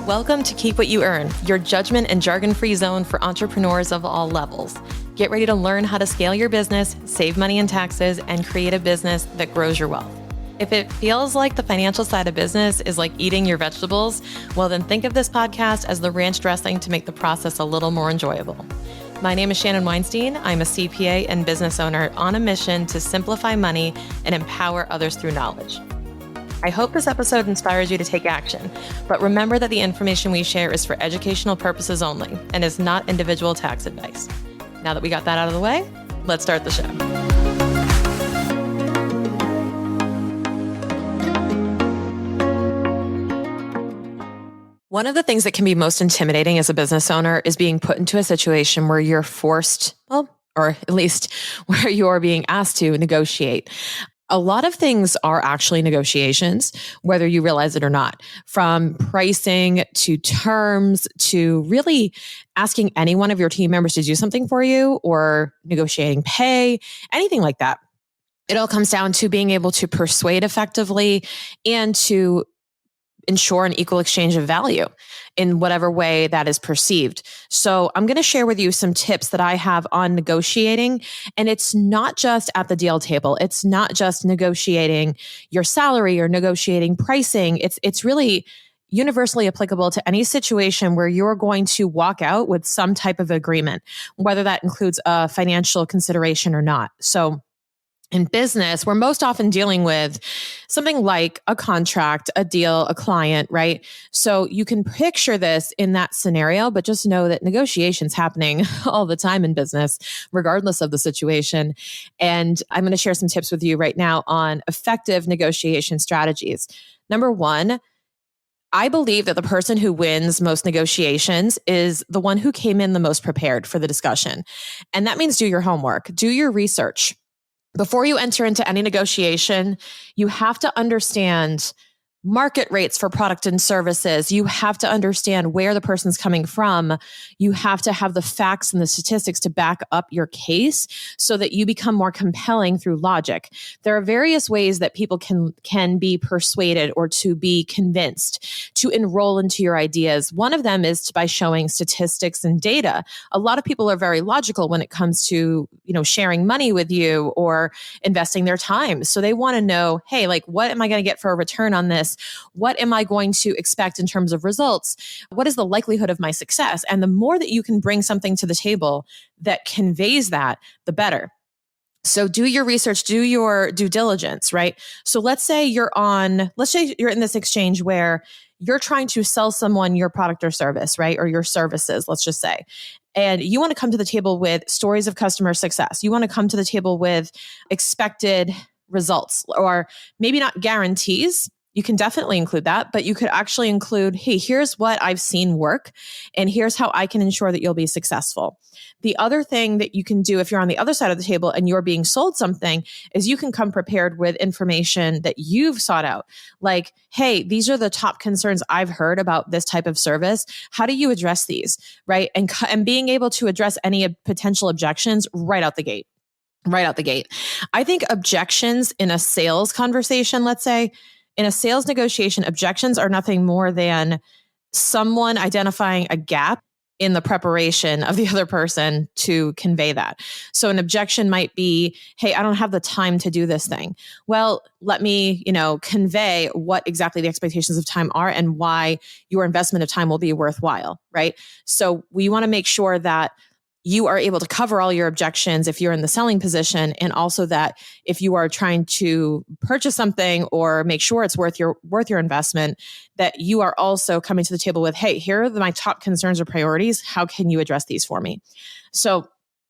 Welcome to Keep What You Earn, your judgment and jargon-free zone for entrepreneurs of all levels. Get ready to learn how to scale your business, save money in taxes, and create a business that grows your wealth. If it feels like the financial side of business is like eating your vegetables, well then think of this podcast as the ranch dressing to make the process a little more enjoyable. My name is Shannon Weinstein. I'm a CPA and business owner on a mission to simplify money and empower others through knowledge. I hope this episode inspires you to take action, but remember that the information we share is for educational purposes only and is not individual tax advice. Now that we got that out of the way, let's start the show. One of the things that can be most intimidating as a business owner is being put into a situation where you're forced, or at least where you're being asked to negotiate. A lot of things are actually negotiations, whether you realize it or not, from pricing to terms to really asking any one of your team members to do something for you or negotiating pay, anything like that. It all comes down to being able to persuade effectively and to ensure an equal exchange of value in whatever way that is perceived. So I'm going to share with you some tips that I have on negotiating. And it's not just at the deal table. It's not just negotiating your salary or negotiating pricing. It's really universally applicable to any situation where you're going to walk out with some type of agreement, whether that includes a financial consideration or not. So in business, we're most often dealing with something like a contract, a deal, a client, right? So you can picture this in that scenario, but just know that negotiations happening all the time in business, regardless of the situation. And I'm going to share some tips with you right now on effective negotiation strategies. Number one, I believe that the person who wins most negotiations is the one who came in the most prepared for the discussion. And that means do your homework, do your research. Before you enter into any negotiation, you have to understand market rates for product and services. You have to understand where the person's coming from. You have to have the facts and the statistics to back up your case so that you become more compelling through logic. There are various ways that people can be persuaded or to be convinced to enroll into your ideas. One of them is by showing statistics and data. A lot of people are very logical when it comes to, sharing money with you or investing their time. So they want to know, hey, what am I going to get for a return on this? What am I going to expect in terms of results? What is the likelihood of my success? And the more that you can bring something to the table that conveys that, the better. So do your research, do your due diligence, right? So let's say you're in this exchange where you're trying to sell someone your product or service, right? Or your services, let's just say. And you want to come to the table with stories of customer success. You want to come to the table with expected results, or maybe not guarantees. You can definitely include that, but you could actually include, hey, here's what I've seen work, and here's how I can ensure that you'll be successful. The other thing that you can do if you're on the other side of the table and you're being sold something is you can come prepared with information that you've sought out. Like, hey, these are the top concerns I've heard about this type of service. How do you address these, right? And being able to address any potential objections right out the gate. Right out the gate. I think objections in a sales conversation, let's say, in a sales negotiation, objections are nothing more than someone identifying a gap in the preparation of the other person to convey that. So an objection might be, hey, I don't have the time to do this thing. Well, let me, convey what exactly the expectations of time are and why your investment of time will be worthwhile, right? So we want to make sure that you are able to cover all your objections if you're in the selling position, and also that if you are trying to purchase something or make sure it's worth your investment, that you are also coming to the table with, hey, here are my top concerns or priorities. How can you address these for me? So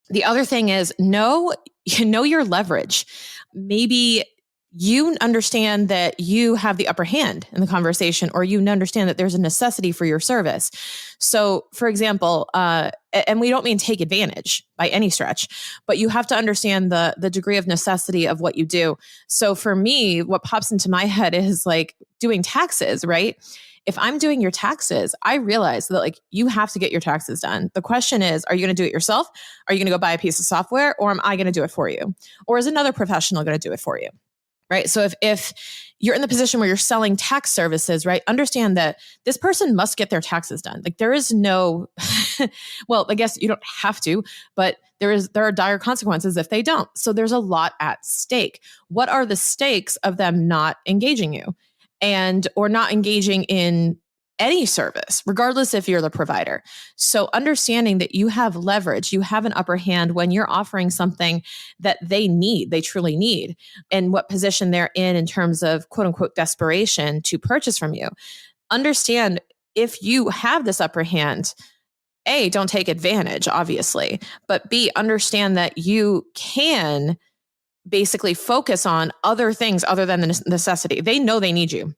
the other thing is know your leverage. Maybe you understand that you have the upper hand in the conversation, or you understand that there's a necessity for your service. So, for example, and we don't mean take advantage by any stretch, but you have to understand the degree of necessity of what you do. So for me, what pops into my head is like doing taxes, right? If I'm doing your taxes, I realize that you have to get your taxes done. The question is, are you going to do it yourself? Are you going to go buy a piece of software, or am I going to do it for you? Or is another professional going to do it for you? right? So if you're in the position where you're selling tax services, right? Understand that this person must get their taxes done. Like there is no, well, I guess you don't have to, but there are dire consequences if they don't. So there's a lot at stake. What are the stakes of them not engaging you or not engaging in any service, regardless if you're the provider? So understanding that you have leverage, you have an upper hand when you're offering something that they truly need, and what position they're in terms of quote unquote desperation to purchase from you. Understand if you have this upper hand, A, don't take advantage, obviously, but B, understand that you can basically focus on other things other than the necessity. They know they need you,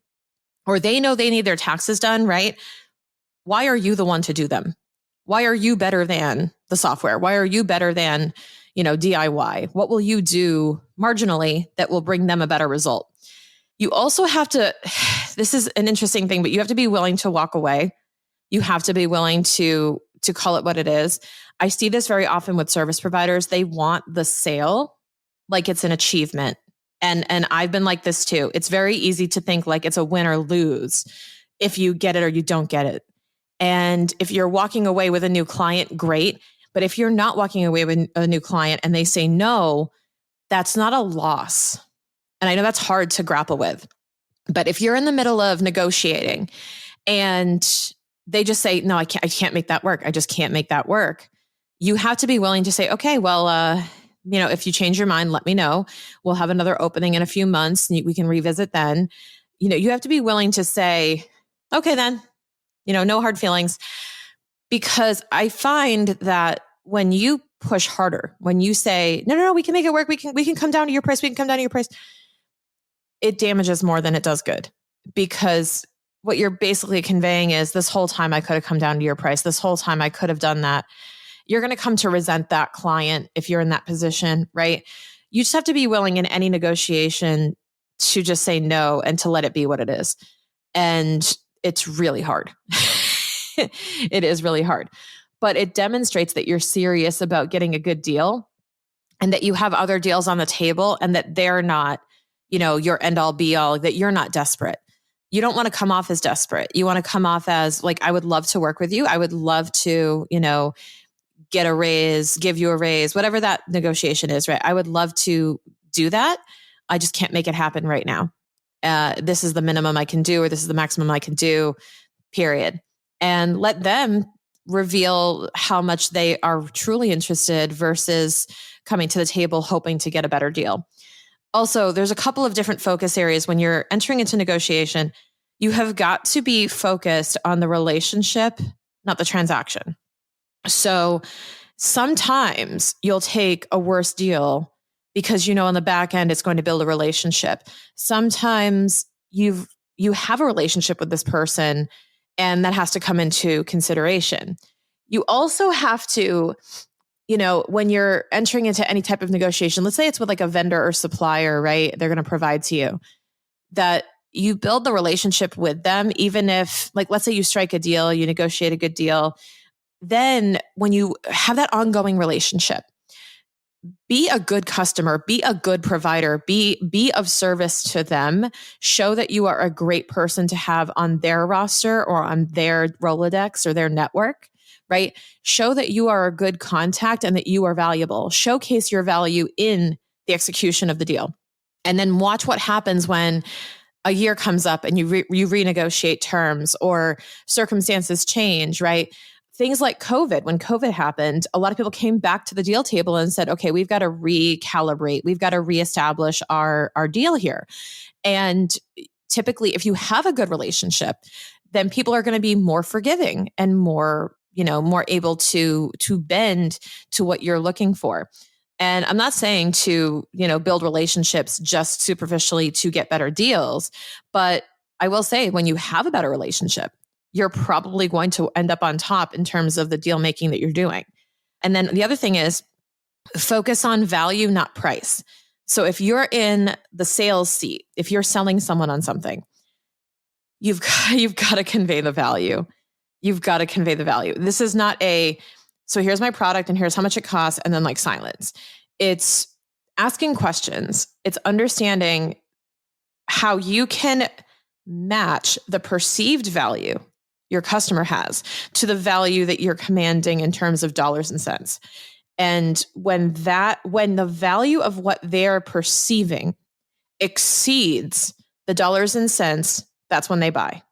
or they know they need their taxes done, right? Why are you the one to do them? Why are you better than the software? Why are you better than, DIY? What will you do marginally that will bring them a better result? You also have to, this is an interesting thing, but you have to be willing to walk away. You have to be willing to call it what it is. I see this very often with service providers. They want the sale like it's an achievement. And I've been like this too. It's very easy to think like it's a win or lose if you get it or you don't get it. And if you're walking away with a new client, great. But if you're not walking away with a new client and they say no, that's not a loss. And I know that's hard to grapple with. But if you're in the middle of negotiating and they just say, no, I can't make that work. I just can't make that work. You have to be willing to say, okay, well, if you change your mind, let me know. We'll have another opening in a few months. We can revisit then. You have to be willing to say, okay, then, no hard feelings. Because I find that when you push harder, when you say, no, we can make it work. We can come down to your price. We can come down to your price. It damages more than it does good, because what you're basically conveying is, this whole time I could have come down to your price. This whole time I could have done that. You're going to come to resent that client if you're in that position, right? You just have to be willing in any negotiation to just say no and to let it be what it is. And it's really hard. It is really hard, but it demonstrates that you're serious about getting a good deal, and that you have other deals on the table, and that they're not, your end all be all, that you're not desperate. You don't want to come off as desperate. You want to come off as like, I would love to work with you. I would love to, get a raise, give you a raise, whatever that negotiation is, right? I would love to do that. I just can't make it happen right now. This is the minimum I can do, or this is the maximum I can do, period. And let them reveal how much they are truly interested versus coming to the table hoping to get a better deal. Also, there's a couple of different focus areas when you're entering into negotiation. You have got to be focused on the relationship, not the transaction. So sometimes you'll take a worse deal because on the back end it's going to build a relationship. Sometimes you have a relationship with this person, and that has to come into consideration. You also have to, when you're entering into any type of negotiation, let's say it's with like a vendor or supplier, right? They're going to provide to you, that you build the relationship with them, even if, like, let's say you strike a deal, you negotiate a good deal. Then when you have that ongoing relationship, be a good customer, be a good provider, be of service to them. Show that you are a great person to have on their roster or on their Rolodex or their network, right? Show that you are a good contact and that you are valuable. Showcase your value in the execution of the deal. And then watch what happens when a year comes up and you renegotiate terms or circumstances change, right? Things like COVID, when COVID happened, a lot of people came back to the deal table and said, okay, we've got to recalibrate. We've got to reestablish our deal here. And typically, if you have a good relationship, then people are going to be more forgiving and more able to bend to what you're looking for. And I'm not saying to, build relationships just superficially to get better deals, but I will say when you have a better relationship, you're probably going to end up on top in terms of the deal making that you're doing. And then the other thing is focus on value, not price. So if you're in the sales seat, if you're selling someone on something, you've got to convey the value. You've got to convey the value. This is not so here's my product and here's how much it costs, and then like silence. It's asking questions. It's understanding how you can match the perceived value your customer has to the value that you're commanding in terms of dollars and cents. And when the value of what they're perceiving exceeds the dollars and cents, that's when they buy.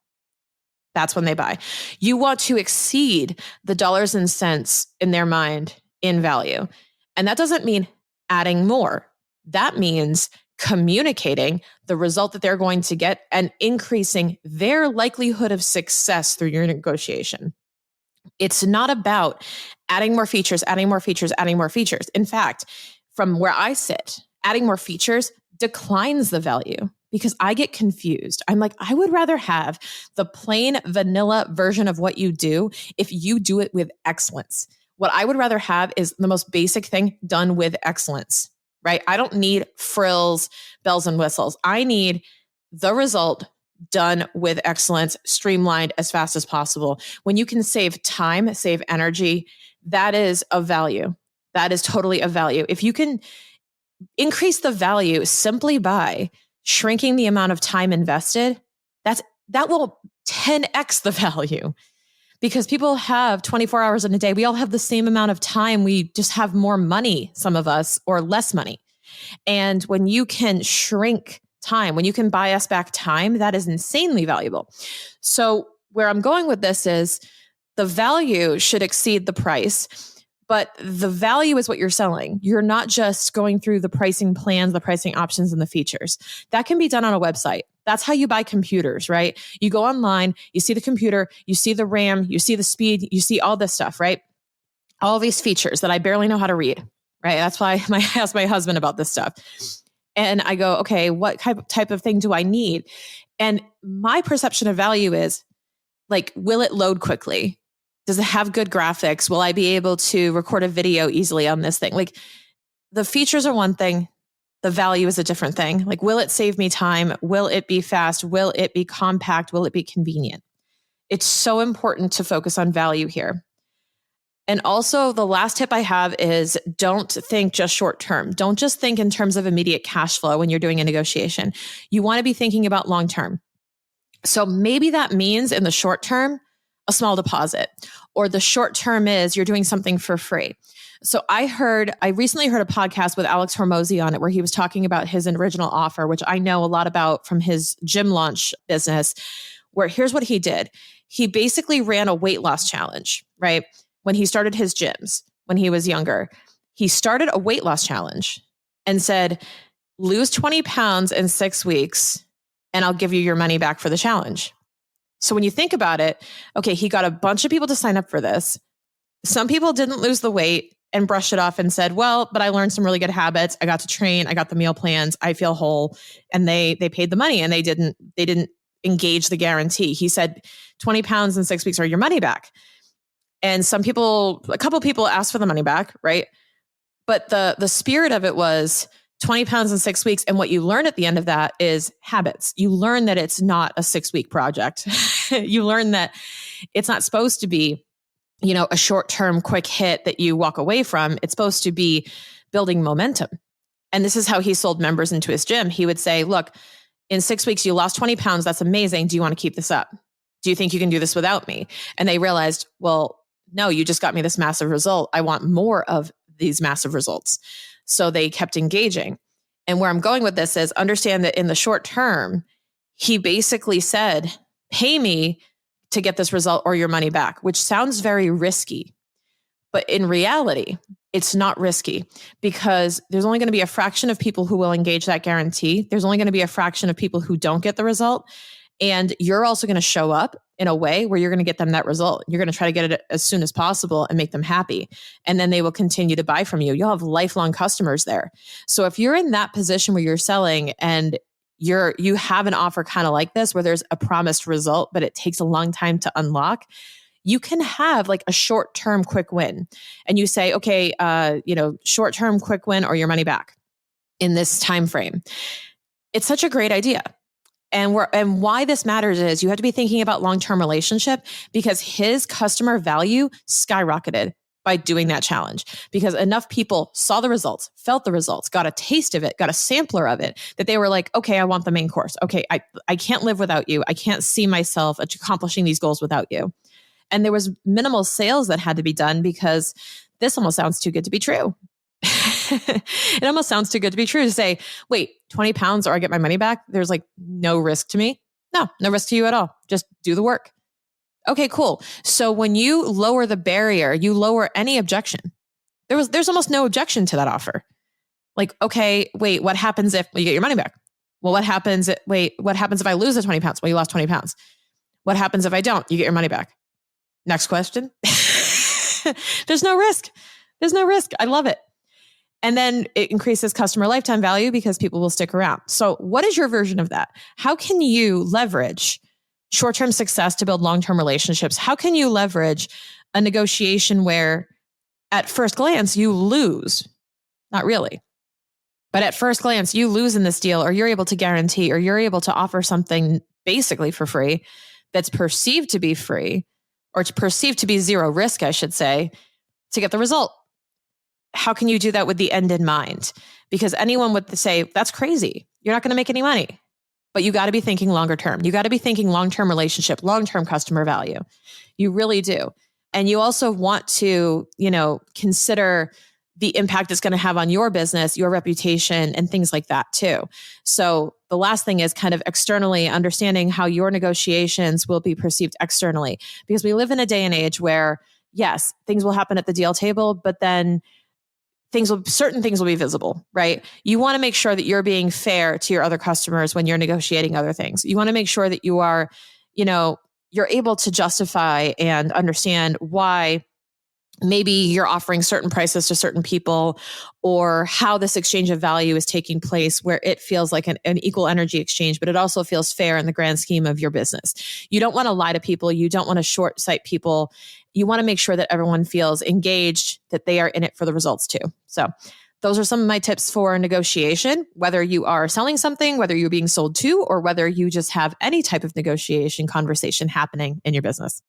That's when they buy. You want to exceed the dollars and cents in their mind in value. And that doesn't mean adding more. That means communicating the result that they're going to get and increasing their likelihood of success through your negotiation. It's not about adding more features, adding more features, adding more features. In fact, from where I sit, adding more features declines the value because I get confused. I'm like, I would rather have the plain vanilla version of what you do if you do it with excellence. What I would rather have is the most basic thing done with excellence, right? I don't need frills, bells, and whistles. I need the result done with excellence, streamlined as fast as possible. When you can save time, save energy, that is of value. That is totally of value. If you can increase the value simply by shrinking the amount of time invested, that will 10x the value. Because people have 24 hours in a day. We all have the same amount of time. We just have more money, some of us, or less money. And when you can shrink time, when you can buy us back time, that is insanely valuable. So where I'm going with this is the value should exceed the price, but the value is what you're selling. You're not just going through the pricing plans, the pricing options, and the features. That can be done on a website. That's how you buy computers, right? You go online, you see the computer, you see the RAM, you see the speed, you see all this stuff, right? All these features that I barely know how to read, right? That's why I ask my husband about this stuff. And I go, okay, what type of thing do I need? And my perception of value is like, will it load quickly? Does it have good graphics? Will I be able to record a video easily on this thing? Like, the features are one thing. The value is a different thing. Like, will it save me time? Will it be fast? Will it be compact? Will it be convenient? It's so important to focus on value here. And also, the last tip I have is don't think just short term. Don't just think in terms of immediate cash flow when you're doing a negotiation. You want to be thinking about long term. So maybe that means in the short term, a small deposit, or the short term is you're doing something for free. So I recently heard a podcast with Alex Hormozy on it where he was talking about his original offer, which I know a lot about from his gym launch business, where here's what he did. He basically ran a weight loss challenge, right? When he started his gyms, when he was younger, he started a weight loss challenge and said, lose 20 pounds in 6 weeks and I'll give you your money back for the challenge. So when you think about it, okay, he got a bunch of people to sign up for this. Some people didn't lose the weight and brushed it off and said, well, but I learned some really good habits. I got to train. I got the meal plans. I feel whole. And they paid the money and they didn't engage the guarantee. He said 20 pounds in 6 weeks or your money back. And a couple people asked for the money back, right? But the spirit of it was 20 pounds in 6 weeks. And what you learn at the end of that is habits. You learn that it's not a 6-week project. You learn that it's not supposed to be, a short-term quick hit that you walk away from. It's supposed to be building momentum. And this is how he sold members into his gym. He would say, look, in 6 weeks, you lost 20 pounds. That's amazing. Do you want to keep this up? Do you think you can do this without me? And they realized, well, no, you just got me this massive result. I want more of these massive results. So they kept engaging. And where I'm going with this is understand that in the short term, he basically said, pay me to get this result or your money back, which sounds very risky. But in reality, it's not risky because there's only going to be a fraction of people who will engage that guarantee. There's only going to be a fraction of people who don't get the result. And you're also going to show up in a way where you're going to get them that result. You're going to try to get it as soon as possible and make them happy. And then they will continue to buy from you. You'll have lifelong customers there. So if you're in that position where you're selling and you have an offer kind of like this, where there's a promised result, but it takes a long time to unlock, you can have like a short-term quick win. And you say, okay, short-term quick win or your money back in this time frame. It's such a great idea. And why this matters is you have to be thinking about long-term relationship because his customer value skyrocketed by doing that challenge, because enough people saw the results, felt the results, got a taste of it, got a sampler of it, that they were like, okay, I want the main course. Okay, I can't live without you. I can't see myself accomplishing these goals without you. And there was minimal sales that had to be done because this almost sounds too good to be true. It almost sounds too good to be true to say, wait, 20 pounds or I get my money back. There's like no risk to me. No risk to you at all. Just do the work. Okay, cool. So when you lower the barrier, you lower any objection. There's almost no objection to that offer. Like, okay, wait, what happens if you get your money back? Well, what happens if I lose the 20 pounds? Well, you lost 20 pounds. What happens if I don't? You get your money back. Next question. There's no risk. There's no risk. I love it. And then it increases customer lifetime value because people will stick around. So what is your version of that? How can you leverage short-term success to build long-term relationships? How can you leverage a negotiation where at first glance you lose? Not really. But at first glance you lose in this deal, or you're able to guarantee, or you're able to offer something basically for free that's perceived to be free, or it's perceived to be zero risk, I should say, to get the result. How can you do that with the end in mind? Because anyone would say, that's crazy. You're not going to make any money. But you got to be thinking longer term. You got to be thinking long-term relationship, long-term customer value. You really do. And you also want to, consider the impact it's going to have on your business, your reputation, and things like that too. So the last thing is kind of externally understanding how your negotiations will be perceived externally. Because we live in a day and age where, yes, things will happen at the deal table, but then certain things will be visible, right? You want to make sure that you're being fair to your other customers when you're negotiating other things. You want to make sure that you are, you're able to justify and understand why maybe you're offering certain prices to certain people, or how this exchange of value is taking place where it feels like an equal energy exchange, but it also feels fair in the grand scheme of your business. You don't want to lie to people. You don't want to short sight people. You want to make sure that everyone feels engaged, that they are in it for the results too. So those are some of my tips for negotiation, whether you are selling something, whether you're being sold to, or whether you just have any type of negotiation conversation happening in your business.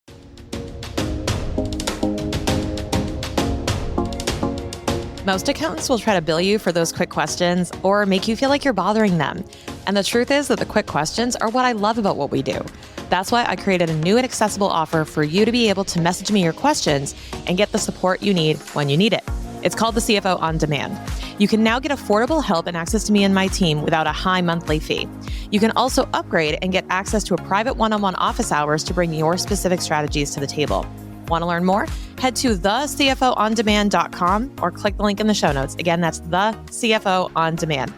Most accountants will try to bill you for those quick questions or make you feel like you're bothering them. And the truth is that the quick questions are what I love about what we do. That's why I created a new and accessible offer for you to be able to message me your questions and get the support you need when you need it. It's called the CFO On Demand. You can now get affordable help and access to me and my team without a high monthly fee. You can also upgrade and get access to a private one-on-one office hours to bring your specific strategies to the table. Want to learn more? Head to thecfoondemand.com or click the link in the show notes. Again, that's the CFO On Demand.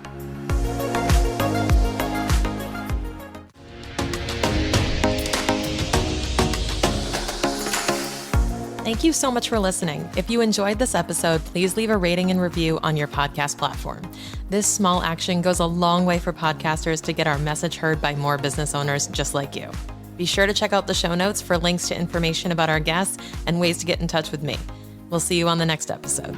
Thank you so much for listening. If you enjoyed this episode, please leave a rating and review on your podcast platform. This small action goes a long way for podcasters to get our message heard by more business owners just like you. Be sure to check out the show notes for links to information about our guests and ways to get in touch with me. We'll see you on the next episode.